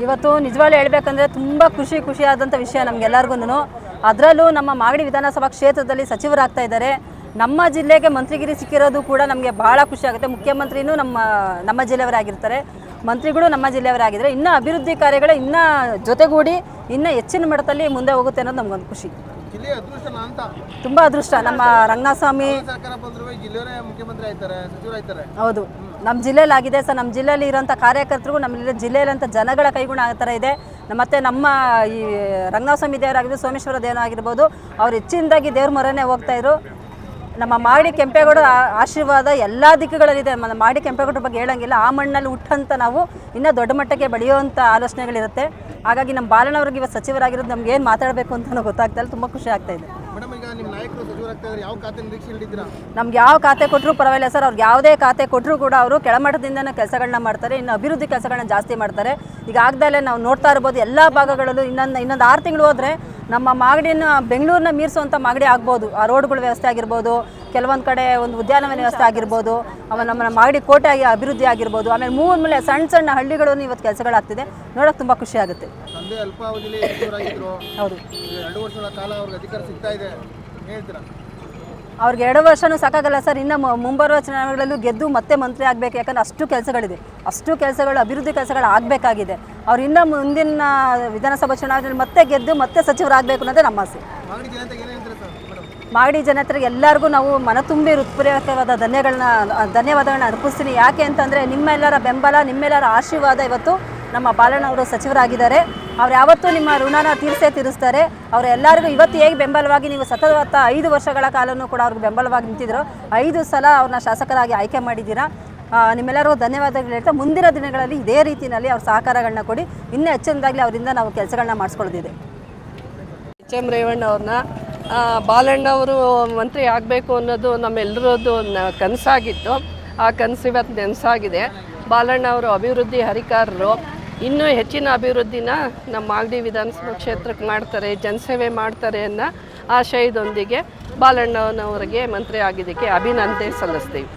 ಇವತ್ತು ನಿಜವಾಗ್ಲೂ ಹೇಳಬೇಕಂದ್ರೆ ತುಂಬ ಖುಷಿಯಾದಂಥ ವಿಷಯ ನಮಗೆಲ್ಲರಿಗೂ. ಅದರಲ್ಲೂ ನಮ್ಮ ಮಾಗಡಿ ವಿಧಾನಸಭಾ ಕ್ಷೇತ್ರದಲ್ಲಿ ಸಚಿವರಾಗ್ತಾ ಇದ್ದಾರೆ. ನಮ್ಮ ಜಿಲ್ಲೆಗೆ ಮಂತ್ರಿಗಿರಿ ಸಿಕ್ಕಿರೋದು ಕೂಡ ನಮಗೆ ಭಾಳ ಖುಷಿ ಆಗುತ್ತೆ. ಮುಖ್ಯಮಂತ್ರಿನೂ ನಮ್ಮ ಜಿಲ್ಲೆಯವರಾಗಿರ್ತಾರೆ, ಮಂತ್ರಿಗಳು ನಮ್ಮ ಜಿಲ್ಲೆಯವರಾಗಿದ್ದರೆ ಇನ್ನೂ ಅಭಿವೃದ್ಧಿ ಕಾರ್ಯಗಳು ಇನ್ನೂ ಜೊತೆಗೂಡಿ ಇನ್ನೂ ಹೆಚ್ಚಿನ ಮಟ್ಟದಲ್ಲಿ ಮುಂದೆ ಹೋಗುತ್ತೆ ಅನ್ನೋದು ನಮಗೊಂದು ಖುಷಿ. ತುಂಬ ಅದೃಷ್ಟ. ನಮ್ಮ ರಂಗಸ್ವಾಮಿ ಹೌದು ನಮ್ಮ ಜಿಲ್ಲೆಯಲ್ಲಿ ಆಗಿದೆ ಸರ್. ನಮ್ಮ ಜಿಲ್ಲೆಯಲ್ಲಿ ಇರೋಂಥ ಕಾರ್ಯಕರ್ತರಿಗೂ ನಮ್ಮ ಜಿಲ್ಲೆಯಲ್ಲಿಂಥ ಜನಗಳ ಕೈಗುಣ ಆ ಥರ ಇದೆ. ಮತ್ತು ನಮ್ಮ ಈ ರಂಗಸ್ವಾಮಿ ದೇವರಾಗಿರ್ಬೋದು, ಸೋಮೇಶ್ವರ ದೇವರಾಗಿರ್ಬೋದು, ಅವ್ರು ಹೆಚ್ಚಿನದಾಗಿ ದೇವ್ರ ಮೊರೆನೇ ಹೋಗ್ತಾಯಿದ್ರು. ನಮ್ಮ ಮಾಗಡಿ ಕೆಂಪೇಗೌಡರ ಆಶೀರ್ವಾದ ಎಲ್ಲ ದಿಕ್ಕುಗಳಲ್ಲಿದೆ. ಮಾಗಡಿ ಕೆಂಪೇಗೌಡರ ಬಗ್ಗೆ ಹೇಳೋಂಗಿಲ್ಲ. ಆ ಮಣ್ಣಲ್ಲಿ ಹುಟ್ಟಂತ ನಾವು ಇನ್ನೂ ದೊಡ್ಡ ಮಟ್ಟಕ್ಕೆ ಬೆಳೆಯುವಂಥ ಆಲೋಚನೆಗಳಿರುತ್ತೆ. ಹಾಗಾಗಿ ನಮ್ಮ ಬಾಲಣ್ಣವ್ರಿಗೆ ಇವತ್ತು ಸಚಿವರಾಗಿರೋದು ನಮ್ಗೆ ಏನು ಮಾತಾಡಬೇಕು ಅಂತಲೂ ಗೊತ್ತಾಗ್ತಾ ಇಲ್ಲ. ತುಂಬ ಖುಷಿ ಆಗ್ತಾ ಇದೆ. ನಮ್ಗೆ ಯಾವ ಖಾತೆ ಕೊಟ್ಟರು ಪರವಾಗಿಲ್ಲ ಸರ್. ಅವ್ರಿಗೆ ಯಾವುದೇ ಖಾತೆ ಕೊಟ್ಟರು ಕೂಡ ಅವರು ಕೆಳಮಟ್ಟದಿಂದನೇ ಕೆಲಸಗಳನ್ನ ಮಾಡ್ತಾರೆ. ಇನ್ನು ಅಭಿವೃದ್ಧಿ ಕೆಲಸಗಳನ್ನ ಜಾಸ್ತಿ ಮಾಡ್ತಾರೆ. ಈಗ ಆಗದಲ್ಲೇ ನಾವು ನೋಡ್ತಾ ಇರ್ಬೋದು ಎಲ್ಲ ಭಾಗಗಳಲ್ಲೂ ಇನ್ನೊಂದು 6 ತಿಂಗಳು ಹೋದರೆ ನಮ್ಮ ಮಾಗಡಿನ ಬೆಂಗಳೂರನ್ನ ಮೀರಿಸುವಂಥ ಮಾಗಡಿ ಆಗ್ಬೋದು. ಆ ರೋಡ್ಗಳ ವ್ಯವಸ್ಥೆ ಆಗಿರ್ಬೋದು, ಕೆಲವೊಂದು ಕಡೆ ಒಂದು ಉದ್ಯಾನವನ ವ್ಯವಸ್ಥೆ ಆಗಿರ್ಬೋದು, ಆಮೇಲೆ ನಮ್ಮ ಮಾಗಡಿ ಕೋಟೆ ಅಭಿವೃದ್ಧಿ ಆಗಿರ್ಬೋದು, ಆಮೇಲೆ ಮೂಲೆ ಸಣ್ಣ ಹಳ್ಳಿಗಳನ್ನು ಇವತ್ತು ಕೆಲಸಗಳಾಗ್ತಿದೆ. ನೋಡೋಕೆ ತುಂಬ ಖುಷಿ ಆಗುತ್ತೆ. ಹೌದು, ಅವ್ರಿಗೆ 2 ವರ್ಷನೂ ಸಾಕಾಗಲ್ಲ ಸರ್. ಇನ್ನು ಮುಂಬರುವ ಚುನಾವಣೆಗಳಲ್ಲೂ ಗೆದ್ದು ಮತ್ತೆ ಮಂತ್ರಿ ಆಗಬೇಕು. ಯಾಕಂದರೆ ಅಷ್ಟು ಕೆಲಸಗಳಿದೆ, ಅಷ್ಟು ಕೆಲಸಗಳು, ಅಭಿವೃದ್ಧಿ ಕೆಲಸಗಳು ಆಗಬೇಕಾಗಿದೆ. ಅವ್ರು ಇನ್ನೂ ಮುಂದಿನ ವಿಧಾನಸಭಾ ಚುನಾವಣೆಯಲ್ಲಿ ಮತ್ತೆ ಗೆದ್ದು ಮತ್ತೆ ಸಚಿವರಾಗಬೇಕು ಅನ್ನೋದೇ ನಮ್ಮ ಆಸೆ. ಮಾಗಡಿ ಜನತೆಗೆ ಎಲ್ಲರಿಗೂ ನಾವು ಮನತುಂಬಿ ಹೃತ್ಪೂರ್ವಕವಾದ ಧನ್ಯವಾದಗಳನ್ನ ಅರ್ಪಿಸ್ತೀನಿ. ಯಾಕೆ ಅಂತಂದರೆ ನಿಮ್ಮೆಲ್ಲರ ಬೆಂಬಲ, ನಿಮ್ಮೆಲ್ಲರ ಆಶೀರ್ವಾದ ಇವತ್ತು ನಮ್ಮ ಬಾಲಣ್ಣವರು ಸಚಿವರಾಗಿದ್ದಾರೆ. ಅವ್ರು ಯಾವತ್ತೂ ನಿಮ್ಮ ಋಣನ ತೀರಿಸ್ತಾರೆ. ಅವರು ಎಲ್ಲರಿಗೂ ಇವತ್ತು ಹೇಗೆ ಬೆಂಬಲವಾಗಿ ನೀವು ಸತತ 5 ವರ್ಷಗಳ ಕಾಲನೂ ಕೂಡ ಅವ್ರಿಗೆ ಬೆಂಬಲವಾಗಿ ನಿಂತಿದ್ರು. 5 ಸಲ ಅವ್ರನ್ನ ಶಾಸಕರಾಗಿ ಆಯ್ಕೆ ಮಾಡಿದ್ದೀರಾ. ನಿಮ್ಮೆಲ್ಲರಿಗೂ ಧನ್ಯವಾದಗಳು ಹೇಳ್ತಾ ಮುಂದಿನ ದಿನಗಳಲ್ಲಿ ಇದೇ ರೀತಿಯಲ್ಲಿ ಅವ್ರ ಸಹಕಾರಗಳನ್ನ ಕೊಡಿ. ಇನ್ನೂ ಹೆಚ್ಚಿನದಾಗಲಿ ಅವರಿಂದ ನಾವು ಕೆಲಸಗಳನ್ನ ಮಾಡಿಸ್ಕೊಳ್ಳೋದಿದೆ. ಎಚ್.ಎಂ. ರೇವಣ್ಣ ಅವ್ರನ್ನ ಬಾಲಣ್ಣವರು ಮಂತ್ರಿ ಆಗಬೇಕು ಅನ್ನೋದು ನಮ್ಮೆಲ್ಲರದ್ದು ಕನಸಾಗಿತ್ತು. ಆ ಕನಸು ಇವತ್ತು ನೆನಸಾಗಿದೆ. ಬಾಲಣ್ಣ ಅವರು ಅಭಿವೃದ್ಧಿ ಹರಿಕಾರರು. ಇನ್ನೂ ಹೆಚ್ಚಿನ ಅಭಿವೃದ್ಧಿನ ನಮ್ಮ ಮಾಗಡಿ ವಿಧಾನಸಭಾ ಕ್ಷೇತ್ರಕ್ಕೆ ಮಾಡ್ತಾರೆ, ಜನಸೇವೆ ಮಾಡ್ತಾರೆ ಅನ್ನೋ ಆಶಯದೊಂದಿಗೆ ಬಾಲಣ್ಣನವರಿಗೆ ಮಂತ್ರಿ ಆಗಿದ್ದಕ್ಕೆ ಅಭಿನಂದನೆ ಸಲ್ಲಿಸ್ತೀವಿ.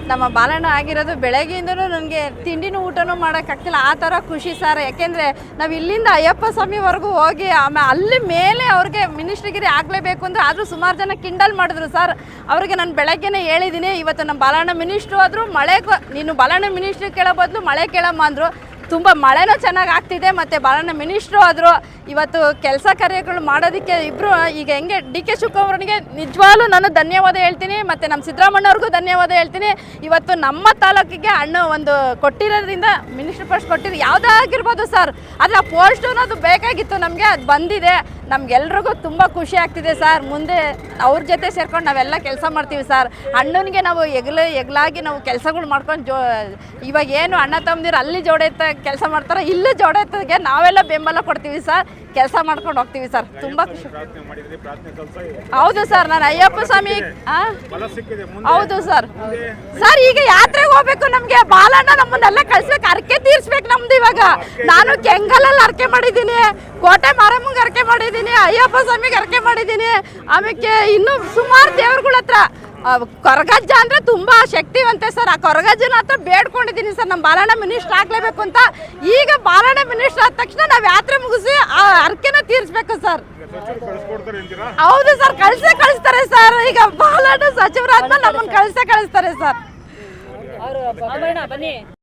ನಮ್ಮ ಬಾಲಣ್ಣ ಆಗಿರೋದು ಬೆಳಗ್ಗೆಯಿಂದನೂ ನನಗೆ ತಿಂಡಿನೂ ಊಟನೂ ಮಾಡೋಕ್ಕಾಗ್ತಿಲ್ಲ. ಆ ಥರ ಖುಷಿ ಸರ್. ಯಾಕೆಂದರೆ ನಾವು ಇಲ್ಲಿಂದ ಅಯ್ಯಪ್ಪ ಸ್ವಾಮಿವರೆಗೂ ಹೋಗಿ ಆಮೇಲೆ ಅಲ್ಲಿ ಮೇಲೆ ಅವ್ರಿಗೆ ಮಿನಿಸ್ಟ್ರಿಗಿರಿ ಆಗಲೇಬೇಕು ಅಂದರೆ ಆದರೂ ಸುಮಾರು ಜನ ಕಿಂಡಲ್ ಮಾಡಿದ್ರು ಸರ್. ಅವ್ರಿಗೆ ನಾನು ಬೆಳಗ್ಗೆನೇ ಹೇಳಿದ್ದೀನಿ, ಇವತ್ತು ನಮ್ಮ ಬಾಲಣ್ಣ ಮಿನಿಸ್ಟ್ರು ಆದರೂ ನೀನು ಬಾಲಣ್ಣ ಮಿನಿಸ್ಟ್ರಿ ಕೇಳೋ ಬದಲು ಮಳೆ ಕೇಳಮ್ಮ ಅಂದರು. ತುಂಬ ಮಳೆನೂ ಚೆನ್ನಾಗಿ ಆಗ್ತಿದೆ. ಮತ್ತು ಬಾಲಣ್ಣ ಮಿನಿಸ್ಟ್ರು ಆದರು. ಇವತ್ತು ಕೆಲಸ ಕಾರ್ಯಗಳು ಮಾಡೋದಕ್ಕೆ ಇಬ್ಬರು ಈಗ ಹೆಂಗೆ ಡಿ.ಕೆ. ಶಿವಕುಮಾರನಿಗೆ ನಿಜವಾಗ್ಲೂ ನಾನು ಧನ್ಯವಾದ ಹೇಳ್ತೀನಿ. ಮತ್ತು ನಮ್ಮ ಸಿದ್ದರಾಮಣ್ಣವ್ರಿಗೂ ಧನ್ಯವಾದ ಹೇಳ್ತೀನಿ. ಇವತ್ತು ನಮ್ಮ ತಾಲೂಕಿಗೆ ಅಣ್ಣ ಒಂದು ಕೊಟ್ಟಿರೋದ್ರಿಂದ ಮಿನಿಸ್ಟ್ರ್ ಪೋಸ್ಟ್ ಕೊಟ್ಟಿರೋ ಯಾವುದೇ ಆಗಿರ್ಬೋದು ಸರ್, ಆದರೆ ಆ ಪೋಸ್ಟು ಅನ್ನೋದು ಬೇಕಾಗಿತ್ತು ನಮಗೆ. ಅದು ಬಂದಿದೆ. ನಮಗೆಲ್ರಿಗೂ ತುಂಬ ಖುಷಿ ಆಗ್ತಿದೆ ಸರ್. ಮುಂದೆ ಅವ್ರ ಜೊತೆ ಸೇರ್ಕೊಂಡು ನಾವೆಲ್ಲ ಕೆಲಸ ಮಾಡ್ತೀವಿ ಸರ್. ಅಣ್ಣನಿಗೆ ನಾವು ಎಗ್ಲಾಗಿ ನಾವು ಕೆಲಸಗಳು ಮಾಡ್ಕೊಂಡು ಇವಾಗ ಏನು ಅಣ್ಣ ತಮ್ಮದಿರು ಅಲ್ಲಿ ಜೋಡೆತ್ತ ಕೆಲಸ ಮಾಡ್ತಾರೆ, ಇಲ್ಲೂ ಜೋಡೆತ್ತಿಗೆ ನಾವೆಲ್ಲ ಬೆಂಬಲ ಕೊಡ್ತೀವಿ ಸರ್. ಕೆಲಸ ಮಾಡ್ಕೊಂಡು ಹೋಗ್ತೀವಿ ಸರ್. ತುಂಬ ಖುಷಿ. ಹೌದು ಸರ್, ನಾನು ಅಯ್ಯಪ್ಪ ಸ್ವಾಮಿ ಹೌದು ಸರ್. ಸರ್ ಈಗ ಯಾತ್ರೆಗೆ ಹೋಗ್ಬೇಕು. ನಮಗೆ ಬಾಲಣ್ಣ ನಮ್ಮನ್ನೆಲ್ಲ ಕಳಿಸ್ಬೇಕು, ಅರ್ಕೆ ತೀರ್ಸ್ಬೇಕು ನಮ್ದು. ಇವಾಗ ನಾನು ಕೆಂಗಲಲ್ಲಿ ಅರ್ಕೆ ಮಾಡಿದ್ದೀನಿ, ಕೋಟೆ ಮಾರಮ್ಮಂಗೆ ಅರ್ಕೆ ಮಾಡಿದ್ದೀನಿ, ಅಯ್ಯಪ್ಪ ಸ್ವಾಮಿಗೆ ಅರ್ಕೆ ಮಾಡಿದ್ದೀನಿ. ಆಮೇಲೆ ಇನ್ನೂ ಸುಮಾರು ದೇವ್ರಗಳ ಹತ್ರ ಕೊರಗಜ್ಜ ಅಂದರೆ ತುಂಬ ಶಕ್ತಿವಂತೆ ಸರ್. ಆ ಕೊರಗಜ್ಜನ ಹತ್ರ ಬೇಡ್ಕೊಂಡಿದ್ದೀನಿ ಸರ್, ನಮ್ಮ ಬಾಲಣ್ಣ ಮಿನಿಸ್ಟರ್ ಆಗಲೇಬೇಕು ಅಂತ. ಈಗ ಬಾಲಣ್ಣ ಮಿನಿಸ್ಟರ್ ಆದ ತಕ್ಷಣ ನಾವು ಯಾತ್ರೆ ಮುಗಿಸಿ ಆ ಅರ್ಕೆನ ತೀರಿಸ್ಬೇಕು ಸರ್. ಹೌದು ಸರ್, ಕಳಿಸ್ತಾರೆ ಸರ್. ಈಗ ಬಾಲಣ್ಣ ಸಚಿವರಾದ್ಮೇಲೆ ನಮ್ಮನ್ನು ಕಳಿಸ್ತಾರೆ ಸರ್.